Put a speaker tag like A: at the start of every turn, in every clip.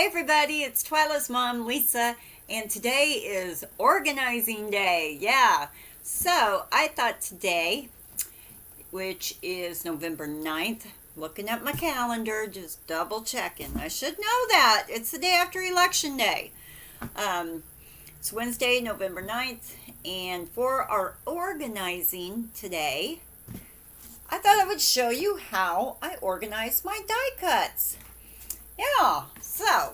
A: Hi everybody, it's Twyla's mom Lisa, and today is organizing day. Yeah, so I thought today, which is November 9th, looking at my calendar, just double checking. I should know that. It's the day after election day. Um, it's Wednesday, November 9th, and for our organizing today, I thought I would show you how I organize my die cuts. Yeah, so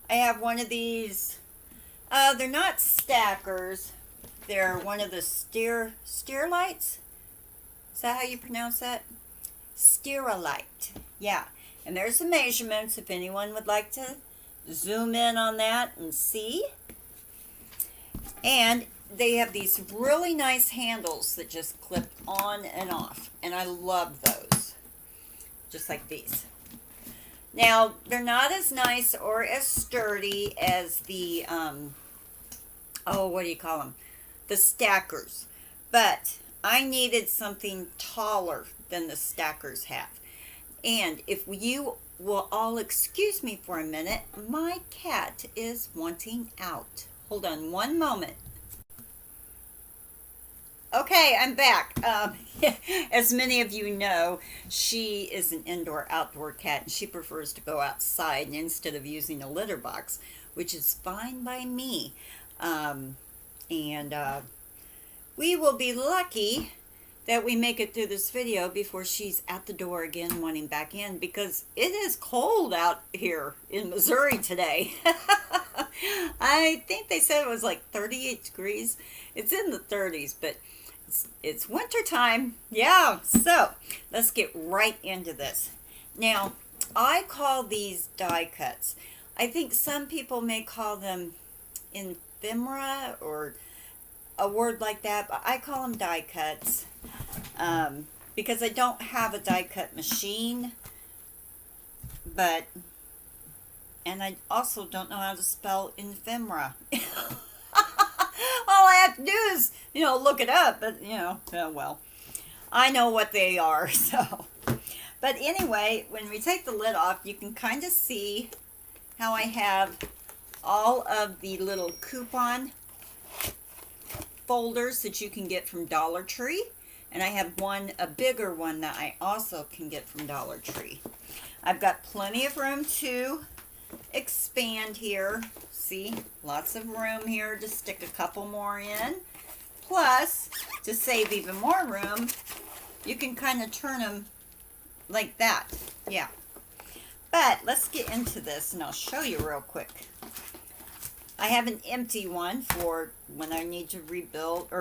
A: I have one of these. They're not stackers. They're one of the steer lights. Is that how you pronounce that? Steerolite. Yeah. And there's the measurements if anyone would like to zoom in on that and see. And they have these really nice handles that just clip on and off. And I love those. Just like these. Now, they're not as nice or as sturdy as the, what do you call them? The stackers. But I needed something taller than the stackers have. And if you will all excuse me for a minute, my cat is wanting out. Hold on one moment. Okay, I'm back. As many of you know, she is an indoor-outdoor cat, and she prefers to go outside instead of using a litter box, which is fine by me. We will be lucky that we make it through this video before she's at the door again wanting back in, because it is cold out here in Missouri today. I think they said it was like 38 degrees. It's in the 30s, but it's winter time. Yeah, so let's get right into this. Now, I call these die cuts. I think some people may call them ephemera or a word like that, but I call them die cuts because I don't have a die cut machine, and I also don't know how to spell ephemera. All I have to do is, look it up, but, well, I know what they are, so. But anyway, when we take the lid off, you can kind of see how I have all of the little coupon folders that you can get from Dollar Tree. And I have a bigger one that I also can get from Dollar Tree. I've got plenty of room to expand here. See, lots of room here to stick a couple more in. Plus, to save even more room, you can kind of turn them like that. Yeah. But let's get into this and I'll show you real quick. I have an empty one for when I need to rebuild,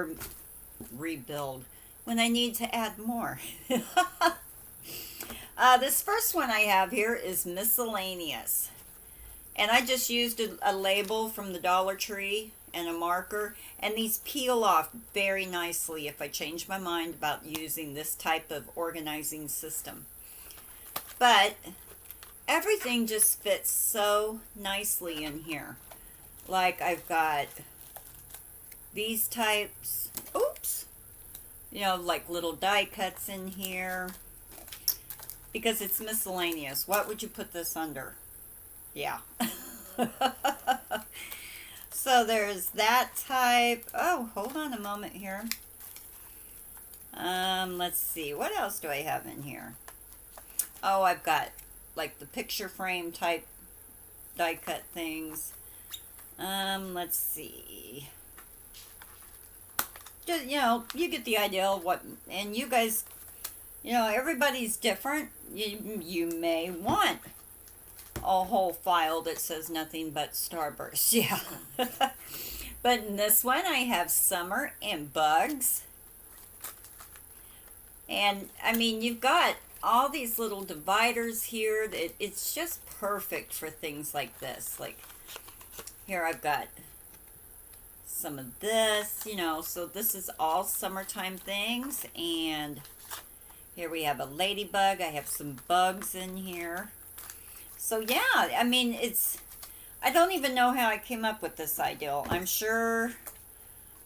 A: when I need to add more. This first one I have here is miscellaneous. And I just used a label from the Dollar Tree and a marker. And these peel off very nicely if I change my mind about using this type of organizing system. But everything just fits so nicely in here. Like I've got these types, like little die cuts in here. Because it's miscellaneous. What would you put this under? Yeah. So there's that type. Oh, hold on a moment here. Let's see. What else do I have in here? Oh, I've got like the picture frame type die cut things. Let's see. Just, you get the idea of what, and you guys, everybody's different. You may want a whole file that says nothing but Starburst. Yeah. But in this one I have summer and bugs. And I mean, you've got all these little dividers here. It's just perfect for things like this. Like here I've got some of this, so this is all summertime things. And here we have a ladybug. I have some bugs in here. So yeah, I mean, I don't even know how I came up with this idea. I'm sure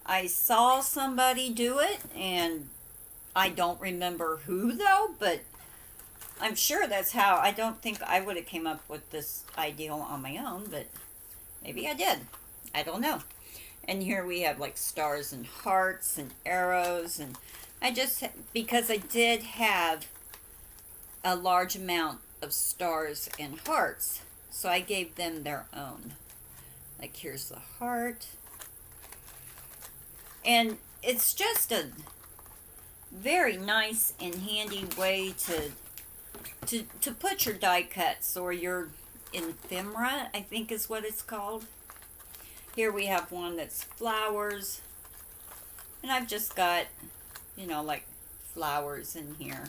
A: I saw somebody do it, and I don't remember who though, but I'm sure that's how. I don't think I would have came up with this ideal on my own, but maybe I did. I don't know. And here we have like stars and hearts and arrows, and I just, because I did have a large amount of stars and hearts, so I gave them their own. Like here's the heart. And it's just a very nice and handy way to put your die cuts, or your ephemera, I think is what it's called. Here we have one that's flowers, and I've just got, you know, like flowers in here.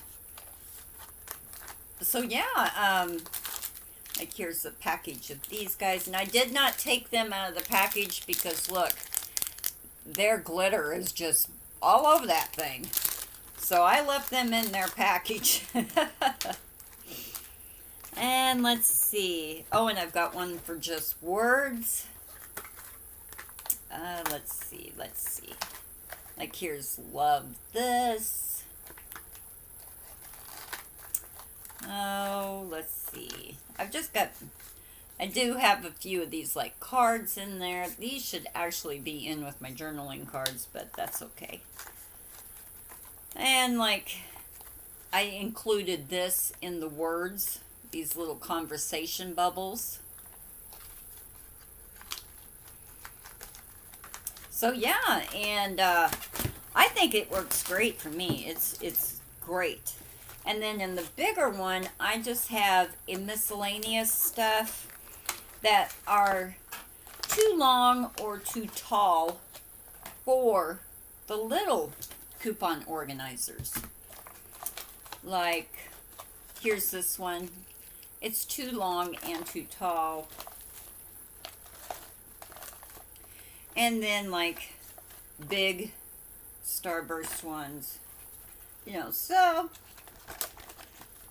A: So yeah, like here's the package of these guys, and I did not take them out of the package because look, their glitter is just all over that thing. So I left them in their package. And let's see. Oh, and I've got one for just words. Let's see. Like here's love this. Oh, let's see. I do have a few of these like cards in there. These should actually be in with my journaling cards, but that's okay. And like, I included this in the words, these little conversation bubbles. So yeah, and I think it works great for me. It's great. And then in the bigger one, I just have a miscellaneous stuff that are too long or too tall for the little coupon organizers. Like, here's this one. It's too long and too tall. And then like big starburst ones. You know, so,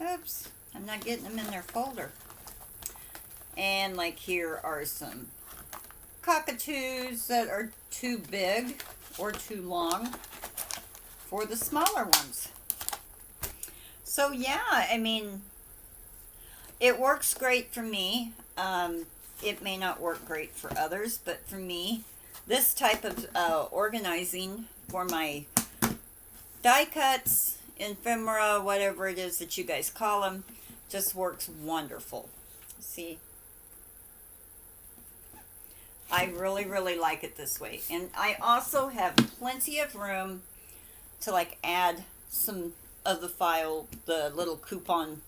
A: oops, I'm not getting them in their folder. And like here are some cockatoos that are too big or too long for the smaller ones. So yeah, I mean, it works great for me. It may not work great for others, but for me, this type of organizing for my die cuts, ephemera, whatever it is that you guys call them, just works wonderful. See? I really, really like it this way. And I also have plenty of room to like add some of the little coupon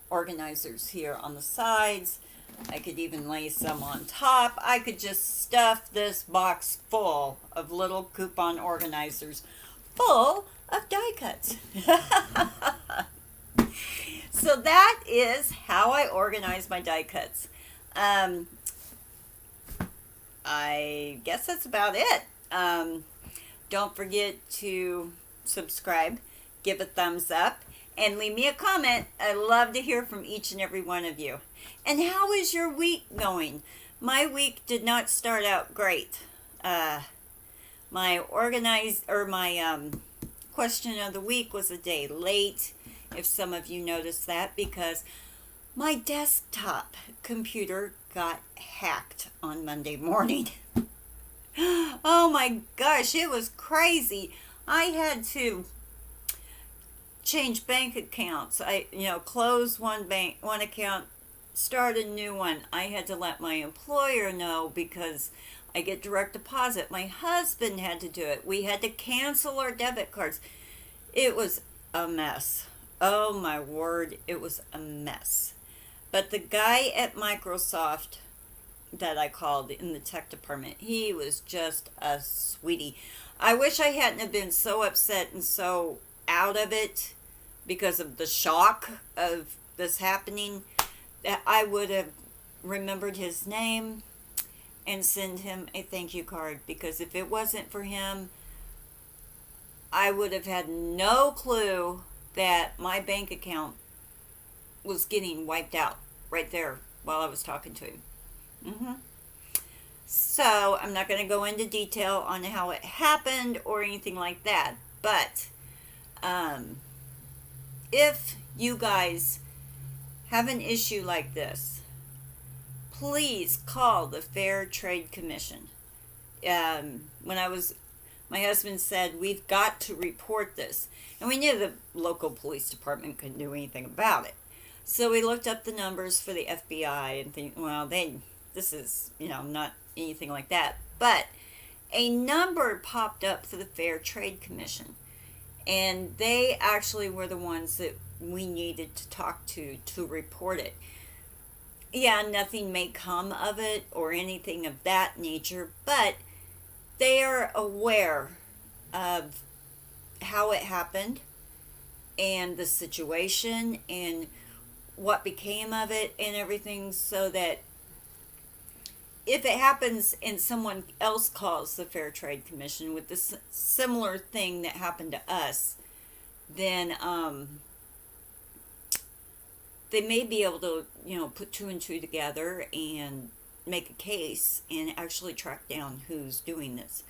A: organizers here on the sides. I could even lay some on top. I could just stuff this box full of little coupon organizers full of die cuts. So that is how I organize my die cuts. I guess that's about it. Don't forget to subscribe, give a thumbs up, and leave me a comment. I love to hear from each and every one of you. And how is your week going? My week did not start out great. My question of the week was a day late, if some of you noticed that, because my desktop computer got hacked on Monday morning. Oh my gosh, it was crazy. I had to change bank accounts. I close one account, start a new one. I had to let my employer know because I get direct deposit. My husband had to do it. We had to cancel our debit cards. It was a mess. Oh my word, it was a mess. But the guy at Microsoft that I called in the tech department, he was just a sweetie. I wish I hadn't have been so upset and so out of it because of the shock of this happening, that I would have remembered his name and send him a thank you card, because if it wasn't for him, I would have had no clue that my bank account was getting wiped out right there while I was talking to him. So I'm not going to go into detail on how it happened or anything like that, but if you guys have an issue like this, please call the Fair Trade Commission. My husband said, we've got to report this. And we knew the local police department couldn't do anything about it. So we looked up the numbers for the FBI and think, well, this is, not anything like that. But a number popped up for the Fair Trade Commission. And they actually were the ones that we needed to talk to report it. Yeah, nothing may come of it or anything of that nature, but they are aware of how it happened and the situation and what became of it and everything, so that if it happens and someone else calls the Fair Trade Commission with this similar thing that happened to us, then they may be able to, put two and two together and make a case and actually track down who's doing this.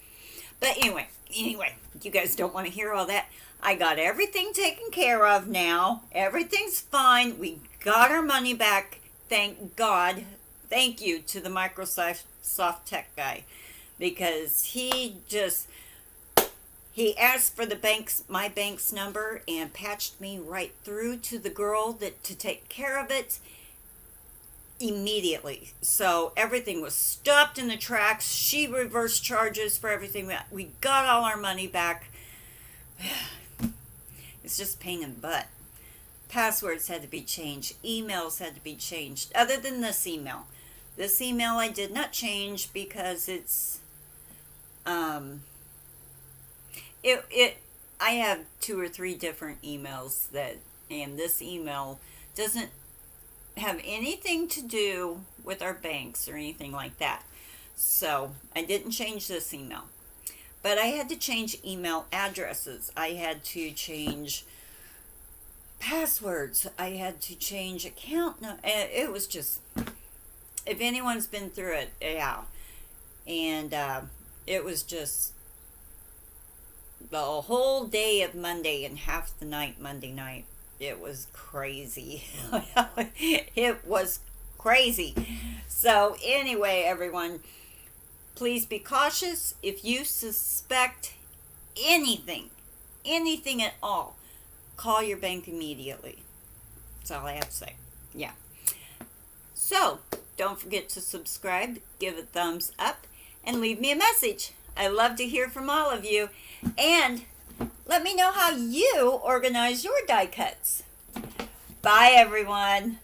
A: But anyway, you guys don't want to hear all that. I got everything taken care of now. Everything's fine. We got our money back. Thank God. Thank you to the Microsoft tech guy, because he asked for my bank's number and patched me right through to the girl to take care of it immediately. So everything was stopped in the tracks. She reversed charges for everything. We got all our money back. It's just a pain in the butt. Passwords had to be changed. Emails had to be changed. Other than this email. This email I did not change because it's I have 2 or 3 different emails and this email doesn't have anything to do with our banks or anything like that. So I didn't change this email. But I had to change email addresses. I had to change passwords. I had to change account. It was just, if anyone's been through it, yeah. And it was just the whole day of Monday and half the night Monday night. It was crazy. It was crazy. So anyway, everyone, please be cautious. If you suspect anything at all, call your bank immediately. That's all I have to say. Yeah. So don't forget to subscribe, give a thumbs up, and leave me a message. I love to hear from all of you. And let me know how you organize your die cuts. Bye, everyone.